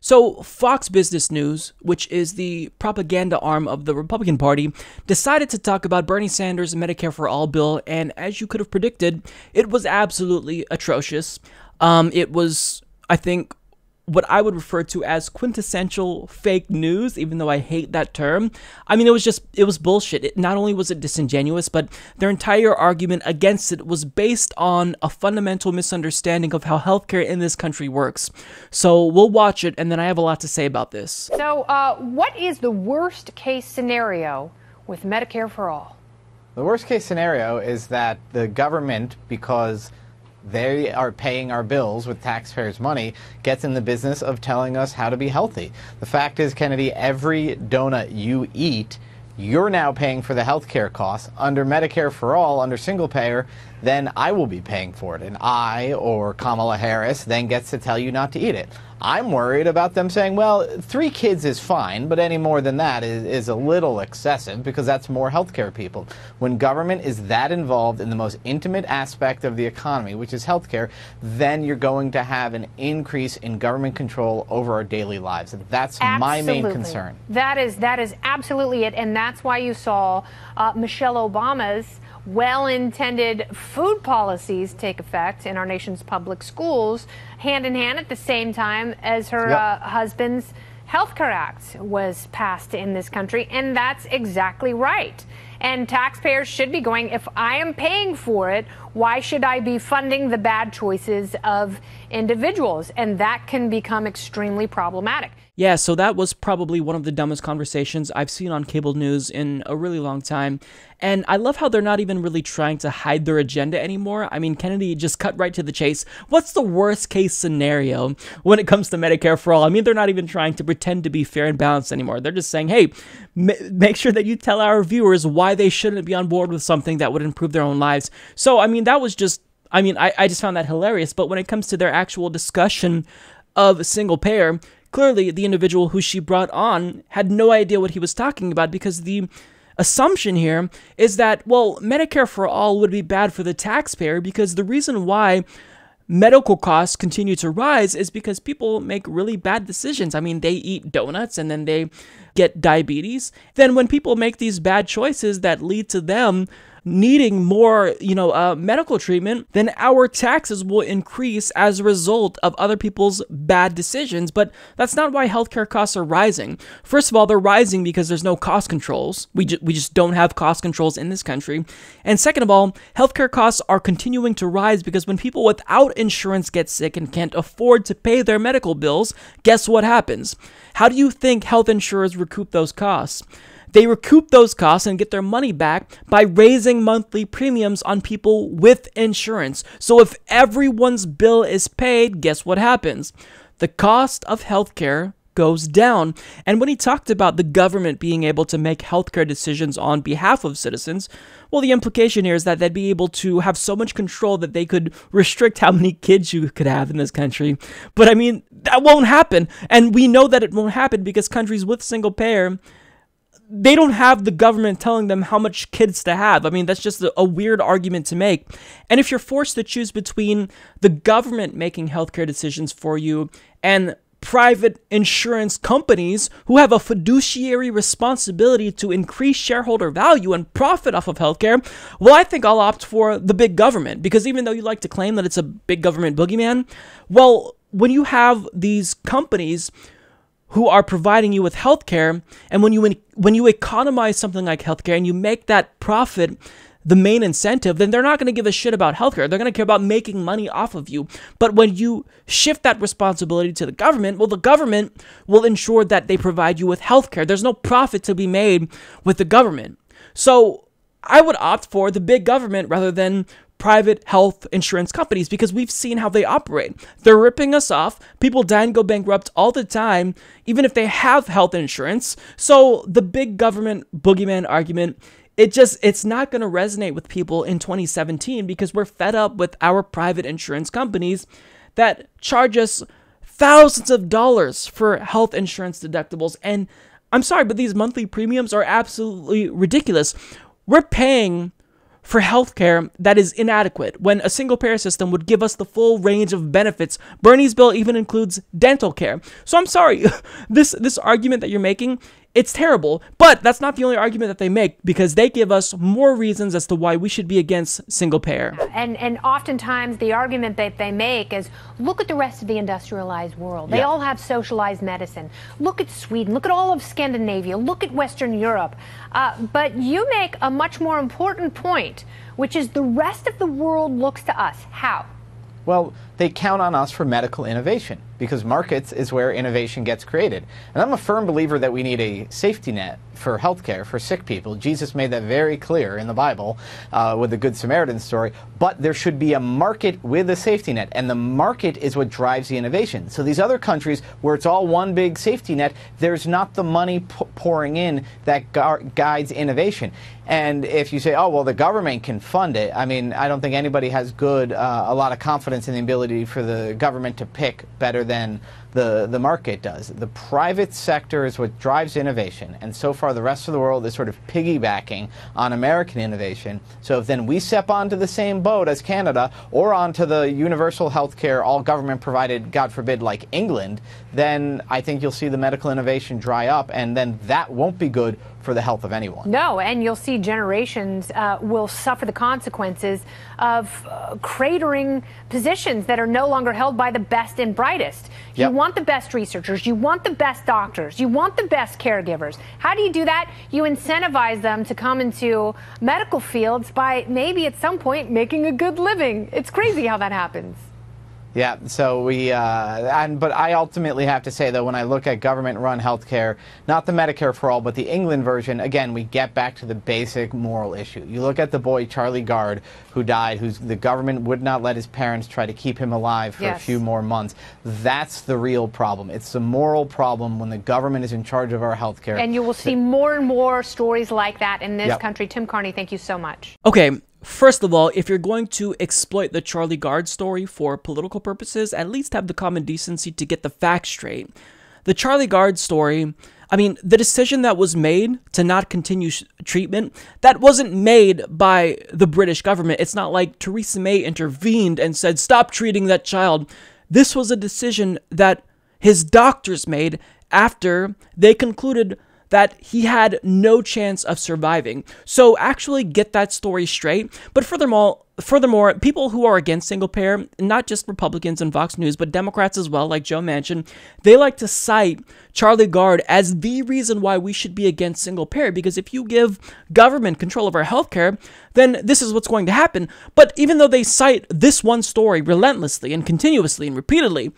So, Fox Business News, which is the propaganda arm of the Republican Party, decided to talk about Bernie Sanders' Medicare for All bill, and as you could have predicted, it was absolutely atrocious. It was, I think, what I would refer to as quintessential fake news, even though I hate that term. I mean, it was bullshit. Not only was it disingenuous, but their entire argument against it was based on a fundamental misunderstanding of how healthcare in this country works. So we'll watch it, and then I have a lot to say about this. So what is the worst case scenario with Medicare for All? The worst case scenario is that the government, because they are paying our bills with taxpayers' money, gets in the business of telling us how to be healthy. The fact is, Kennedy, every donut you eat, you're now paying for the health care costs. Under Medicare for All, under single payer, then I will be paying for it. And I, or Kamala Harris, then gets to tell you not to eat it. I'm worried about them saying, well, 3 kids is fine, but any more than that is a little excessive because that's more healthcare people. When government is that involved in the most intimate aspect of the economy, which is healthcare, then you're going to have an increase in government control over our daily lives. And that's my main concern. That is absolutely it. And that's why you saw Michelle Obama's well-intended food policies take effect in our nation's public schools, hand in hand at the same time as her husband's Health Care Act was passed in this country. And that's exactly right. And taxpayers should be going, if I am paying for it, why should I be funding the bad choices of individuals? And that can become extremely problematic. Yeah, so that was probably one of the dumbest conversations I've seen on cable news in a really long time. And I love how they're not even really trying to hide their agenda anymore. I mean, Kennedy just cut right to the chase. What's the worst case scenario when it comes to Medicare for All? I mean, they're not even trying to pretend to be fair and balanced anymore. They're just saying, hey, make sure that you tell our viewers why they shouldn't be on board with something that would improve their own lives. So, I mean, that was just, I just found that hilarious. But when it comes to their actual discussion of single payer, clearly the individual who she brought on had no idea what he was talking about, because the assumption here is that, well, Medicare for All would be bad for the taxpayer because the reason why medical costs continue to rise is because people make really bad decisions. I mean, they eat donuts and then they get diabetes. Then when people make these bad choices that lead to them needing more, medical treatment, then our taxes will increase as a result of other people's bad decisions. But that's not why healthcare costs are rising. First of all, they're rising because there's no cost controls. We just don't have cost controls in this country. And second of all, healthcare costs are continuing to rise because when people without insurance get sick and can't afford to pay their medical bills, guess what happens? How do you think health insurers recoup those costs? They recoup those costs and get their money back by raising monthly premiums on people with insurance. So if everyone's bill is paid, guess what happens? The cost of healthcare goes down. And when he talked about the government being able to make healthcare decisions on behalf of citizens, well, the implication here is that they'd be able to have so much control that they could restrict how many kids you could have in this country. But I mean, that won't happen. And we know that it won't happen because countries with single payer, they don't have the government telling them how much kids to have. I mean, that's just a weird argument to make. And if you're forced to choose between the government making healthcare decisions for you and private insurance companies who have a fiduciary responsibility to increase shareholder value and profit off of healthcare, well, I think I'll opt for the big government. Because even though you like to claim that it's a big government boogeyman, well, when you have these companies who are providing you with healthcare, and when you economize something like healthcare and you make that profit the main incentive, then they're not going to give a shit about healthcare. They're going to care about making money off of you. But when you shift that responsibility to the government, well, the government will ensure that they provide you with healthcare. There's no profit to be made with the government. So I would opt for the big government rather than private health insurance companies, because we've seen how they operate. They're ripping us off. People die and go bankrupt all the time, even if they have health insurance. So the big government boogeyman argument, it's not going to resonate with people in 2017 because we're fed up with our private insurance companies that charge us thousands of dollars for health insurance deductibles. And I'm sorry, but these monthly premiums are absolutely ridiculous. We're paying for healthcare that is inadequate when a single-payer system would give us the full range of benefits. Bernie's bill even includes dental care. So I'm sorry, this argument that you're making, it's terrible, but that's not the only argument that they make, because they give us more reasons as to why we should be against single payer. And oftentimes the argument that they make is, look at the rest of the industrialized world. They all have socialized medicine. Look at Sweden. Look at all of Scandinavia. Look at Western Europe. But you make a much more important point, which is the rest of the world looks to us. How? Well, they count on us for medical innovation, because markets is where innovation gets created. And I'm a firm believer that we need a safety net for healthcare for sick people. Jesus made that very clear in the Bible with the Good Samaritan story. But there should be a market with a safety net, and the market is what drives the innovation. So these other countries where it's all one big safety net, there's not the money pouring in that guides innovation. And if you say, oh, well, the government can fund it, I mean, I don't think anybody has a lot of confidence in the ability for the government to pick better than the market does. The private sector is what drives innovation, and so far the rest of the world is sort of piggybacking on American innovation. So if then we step onto the same boat as Canada, or onto the universal health care, all government provided, God forbid, like England, then I think you'll see the medical innovation dry up, and then that won't be good for the health of anyone. No, and you'll see generations will suffer the consequences of cratering positions that are no longer held by the best and brightest. You want the best researchers, you want the best doctors, you want the best caregivers. How do you do that? You incentivize them to come into medical fields by maybe at some point making a good living. It's crazy how that happens. Yeah, so but I ultimately have to say, though, when I look at government-run healthcare, not the Medicare for all, but the England version, again, we get back to the basic moral issue. You look at the boy, Charlie Gard, who died, the government would not let his parents try to keep him alive for a few more months. That's the real problem. It's the moral problem when the government is in charge of our healthcare. And you will see more and more stories like that in this country. Tim Carney, thank you so much. Okay. First of all, if you're going to exploit the Charlie Gard story for political purposes, at least have the common decency to get the facts straight. The Charlie Gard story, I mean, the decision that was made to not continue treatment, that wasn't made by the British government. It's not like Theresa May intervened and said, stop treating that child. This was a decision that his doctors made after they concluded that he had no chance of surviving. So actually get that story straight. But furthermore, people who are against single payer, not just Republicans and Fox News, but Democrats as well, like Joe Manchin, they like to cite Charlie Gard as the reason why we should be against single payer, because if you give government control of our healthcare, then this is what's going to happen. But even though they cite this one story relentlessly and continuously and repeatedly,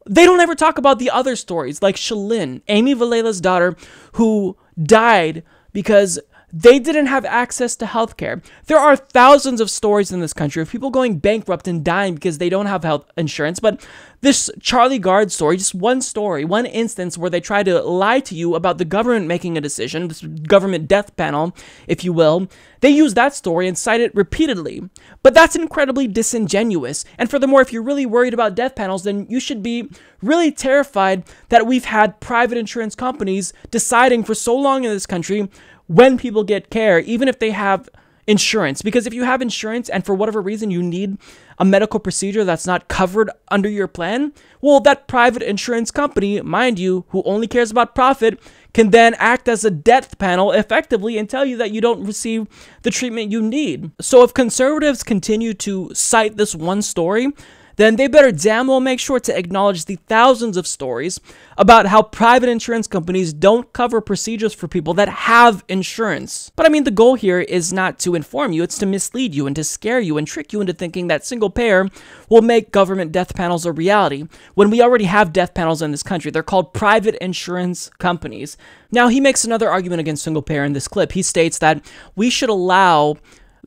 they don't ever talk about the other stories, like Shalyn, Amy Vallela's daughter, who died because they didn't have access to healthcare. There are thousands of stories in this country of people going bankrupt and dying because they don't have health insurance. But this Charlie Gard story, just one story, one instance where they try to lie to you about the government making a decision, this government death panel, if you will, they use that story and cite it repeatedly. But that's incredibly disingenuous. And furthermore, if you're really worried about death panels, then you should be really terrified that we've had private insurance companies deciding for so long in this country when people get care, even if they have insurance. Because if you have insurance and for whatever reason you need a medical procedure that's not covered under your plan, well, that private insurance company, mind you, who only cares about profit, can then act as a death panel effectively and tell you that you don't receive the treatment you need. So if conservatives continue to cite this one story, then they better damn well make sure to acknowledge the thousands of stories about how private insurance companies don't cover procedures for people that have insurance. But I mean, the goal here is not to inform you, it's to mislead you and to scare you and trick you into thinking that single payer will make government death panels a reality, when we already have death panels in this country. They're called private insurance companies. Now, he makes another argument against single payer in this clip. He states that we should allow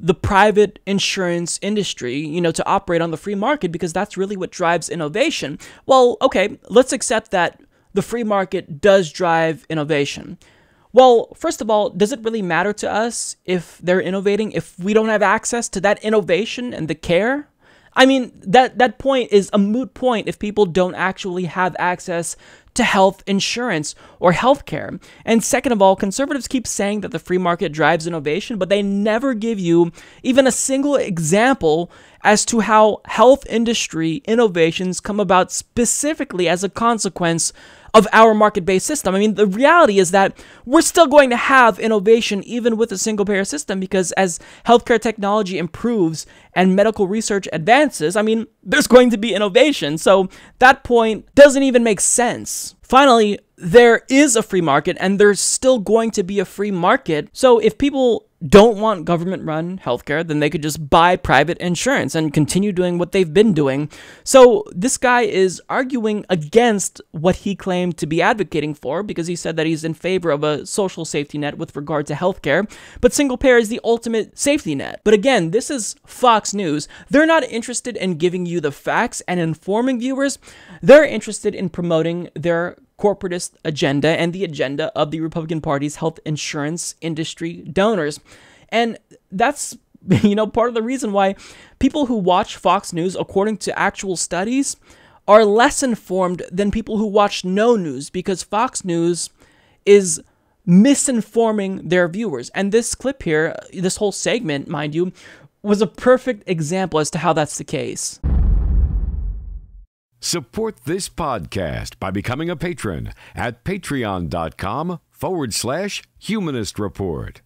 the private insurance industry, to operate on the free market because that's really what drives innovation. Well, okay, let's accept that the free market does drive innovation. Well, first of all, does it really matter to us if they're innovating if we don't have access to that innovation and the care? I mean, that point is a moot point if people don't actually have access to health insurance or healthcare. And second of all, conservatives keep saying that the free market drives innovation, but they never give you even a single example as to how health industry innovations come about specifically as a consequence of our market-based system. I mean, the reality is that we're still going to have innovation even with a single-payer system, because as healthcare technology improves and medical research advances, I mean, there's going to be innovation. So that point doesn't even make sense. Finally, there is a free market and there's still going to be a free market. So if people don't want government-run healthcare, then they could just buy private insurance and continue doing what they've been doing. So this guy is arguing against what he claimed to be advocating for, because he said that he's in favor of a social safety net with regard to healthcare, but single payer is the ultimate safety net. But again, this is Fox News. They're not interested in giving you the facts and informing viewers. They're interested in promoting their corporatist agenda and the agenda of the Republican Party's health insurance industry donors. And that's, part of the reason why people who watch Fox News, according to actual studies, are less informed than people who watch no news, because Fox News is misinforming their viewers. And this clip here, this whole segment, mind you, was a perfect example as to how that's the case. Support this podcast by becoming a patron at patreon.com/Humanist Report.